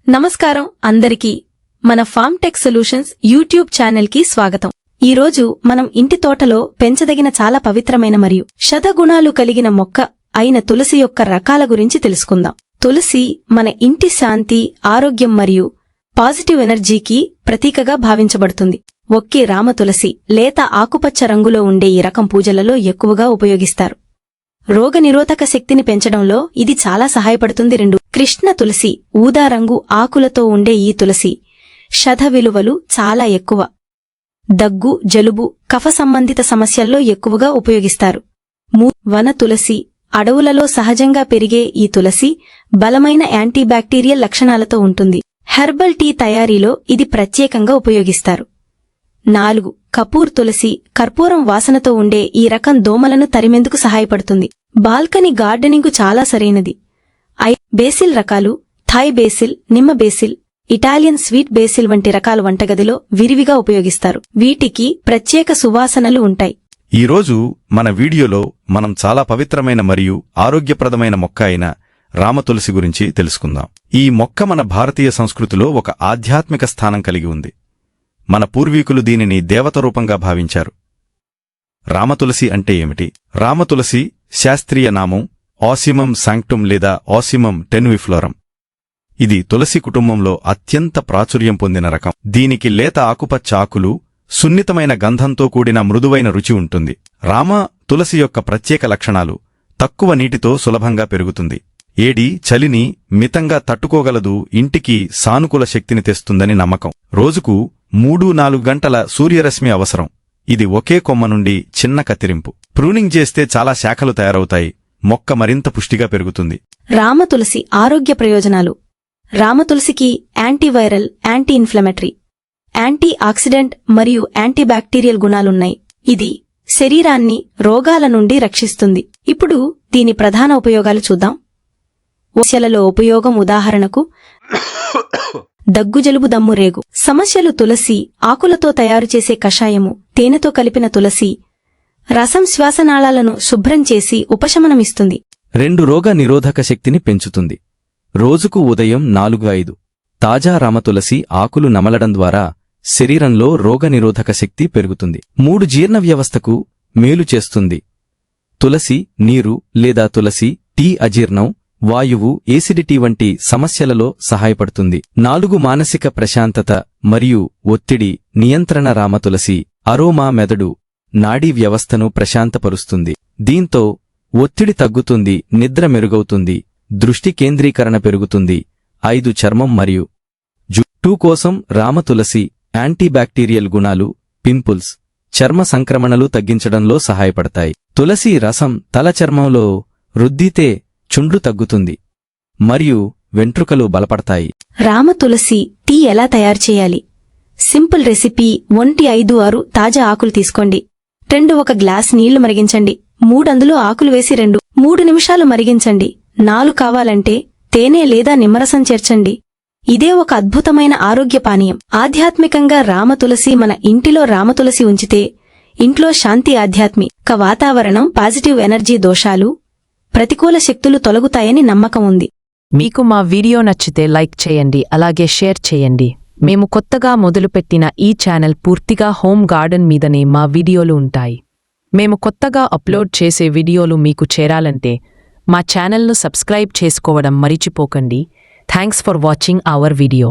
నమస్కారం అందరికీ మన farm tech solutions YouTube channel కి స్వాగతం. ఈరోజు మనం ఇంటి తోటలో పెంచదగిన చాలా పవిత్రమైన మరియు శతగుణాలు కలిగిన మొక్క అయిన తులసి యొక్క రకాల గురించి తెలుసుకుందాం. తులసి మన ఇంటి శాంతి, ఆరోగ్యం మరియు పాజిటివ్ ఎనర్జీకి ప్రతీకగా భావించబడుతుంది. ఒక్కే రామ తులసి లేత ఆకుపచ్చ రంగులో ఉండే ఈ రకం పూజలలో ఎక్కువగా ఉపయోగిస్తారు. రోగనిరోధక శక్తిని పెంచడంలో ఇది చాలా సహాయపడుతుంది. 2 కృష్ణ తులసి ఊదా రంగు ఆకులతో ఉండే ఈ తులసి శత విలువలు చాలా ఎక్కువ. దగ్గు, జలుబు, కఫ సంబంధిత సమస్యల్లో ఎక్కువగా ఉపయోగిస్తారు. వన తులసి అడవులలో సహజంగా పెరిగే ఈ తులసి బలమైన యాంటీబ్యాక్టీరియల్ లక్షణాలతో ఉంటుంది. హెర్బల్ టీ తయారీలో ఇది ప్రత్యేకంగా ఉపయోగిస్తారు. 4 కపూర్ తులసి కర్పూరం వాసనతో ఉండే ఈ రకం దోమలను తరిమేందుకు సహాయపడుతుంది. బాల్కనీ గార్డెనింగ్కు చాలా సరైనది. బేసిల్ రకాలు థాయ్ బేసిల్, నిమ్మ బేసిల్, ఇటాలియన్ స్వీట్ బేసిల్ వంటి రకాలు వంటగదిలో విరివిగా ఉపయోగిస్తారు. వీటికి ప్రత్యేక సువాసనలు ఉంటాయి. ఈరోజు మన వీడియోలో మనం చాలా పవిత్రమైన మరియు ఆరోగ్యప్రదమైన మొక్క అయిన రామతులసి గురించి తెలుసుకుందాం. ఈ మొక్క మన భారతీయ సంస్కృతిలో ఒక ఆధ్యాత్మిక స్థానం కలిగి ఉంది. మన పూర్వీకులు దీనిని దేవత రూపంగా భావించారు. రామతులసి అంటే ఏమిటి? రామతులసి శాస్త్రీయ నామం ఆసిమం సాంక్టుమ్ లేదా ఆసిమం టెన్విఫ్లోరం. ఇది తులసి కుటుంబంలో అత్యంత ప్రాచుర్యం పొందిన రకం. దీనికి లేత ఆకుపచ్చ ఆకులు, సున్నితమైన గంధంతో కూడిన మృదువైన రుచి ఉంటుంది. రామ తులసి యొక్క ప్రత్యేక లక్షణాలు: తక్కువ నీటితో సులభంగా పెరుగుతుంది, ఏడి చలిని మితంగా తట్టుకోగలదు, ఇంటికి సానుకూల శక్తిని తెస్తుందని నమ్మకం. రోజుకు 3-4 గంటల సూర్యరశ్మి అవసరం. ఇది ఒకే కొమ్మ నుండి చిన్న కత్తిరింపు. ప్రూనింగ్ చేస్తే చాలా శాఖలు తయారవుతాయి, మొక్క మరింత పుష్టిగా పెరుగుతుంది. రామతులసి ఆరోగ్య ప్రయోజనాలు: రామతులసికి antiviral, anti inflammatory, anti oxidant మరియు యాంటీబ్యాక్టీరియల్ గుణాలున్నాయి. ఇది శరీరాన్ని రోగాల నుండి రక్షిస్తుంది. ఇప్పుడు దీని ప్రధాన ఉపయోగాలు చూద్దాం. సమస్యలలో ఉపయోగం: ఉదాహరణకు దగ్గు, జలుబు, దమ్ము, రేగు సమస్యలు. తులసి ఆకులతో తయారుచేసే కషాయము, తేనెతో కలిపిన తులసి రసం శ్వాసనాళాలను శుభ్రం చేసి ఉపశమనమిస్తుంది. 2 రోగ నిరోధక శక్తిని పెంచుతుంది. రోజుకు ఉదయం 4-5 తాజా రామతులసి ఆకులు నమలడం ద్వారా శరీరంలో రోగనిరోధక శక్తి పెరుగుతుంది. 3 జీర్ణ వ్యవస్థకు మేలు చేస్తుంది. తులసి నీరు లేదా తులసి టీ అజీర్ణం, వాయువు, ఏసిడిటీ వంటి సమస్యలలో సహాయపడుతుంది. 4 మానసిక ప్రశాంతత మరియు ఒత్తిడి నియంత్రణ. రామతులసి అరోమా మెదడు, నాడీ వ్యవస్థను ప్రశాంతపరుస్తుంది. దీంతో ఒత్తిడి తగ్గుతుంది, నిద్ర మెరుగవుతుంది, దృష్టి కేంద్రీకరణ పెరుగుతుంది. 5 చర్మం మరియు జుట్టు కోసం రామతులసి యాంటీబ్యాక్టీరియల్ గుణాలు, పింపుల్స్, చర్మ సంక్రమణలు తగ్గించడంలో సహాయపడతాయి. తులసి రసం తల చర్మంలో రుద్దితే చుండ్రు తగ్గుతుంది మరియు వెంట్రుకలు బలపడతాయి. రామతులసి టీ ఎలా తయారు చేయాలి? Simple recipe. 1-5-6 తాజా ఆకులు తీసుకోండి. 1 గ్లాస్ నీళ్లు మరిగించండి. 3 అందులో ఆకులు వేసి 2-3 నిమిషాలు మరిగించండి. 4 కావాలంటే తేనె లేదా నిమ్మరసం చేర్చండి. ఇదే ఒక అద్భుతమైన ఆరోగ్య పానీయం. ఆధ్యాత్మికంగా రామతులసి మన ఇంటిలో రామతులసి ఉంచితే ఇంట్లో శాంతి, ఆధ్యాత్మిక వాతావరణం, పాజిటివ్ ఎనర్జీ, దోషాలు, ప్రతికూల శక్తులు తొలగుతాయని నమ్మకం ఉంది. మీకు మా వీడియో నచ్చితే లైక్ చేయండి, అలాగే షేర్ చేయండి. మేము కొత్తగా మొదలుపెట్టిన ఈ ఛానల్ పూర్తిగా హోమ్ గార్డెన్ మీదనే మా వీడియోలు ఉంటాయి. మేము కొత్తగా అప్లోడ్ చేసే వీడియోలు మీకు చేరాలంటే మా ఛానల్ను సబ్స్క్రైబ్ చేసుకోవడం మరిచిపోకండి. Thanks for watching our video.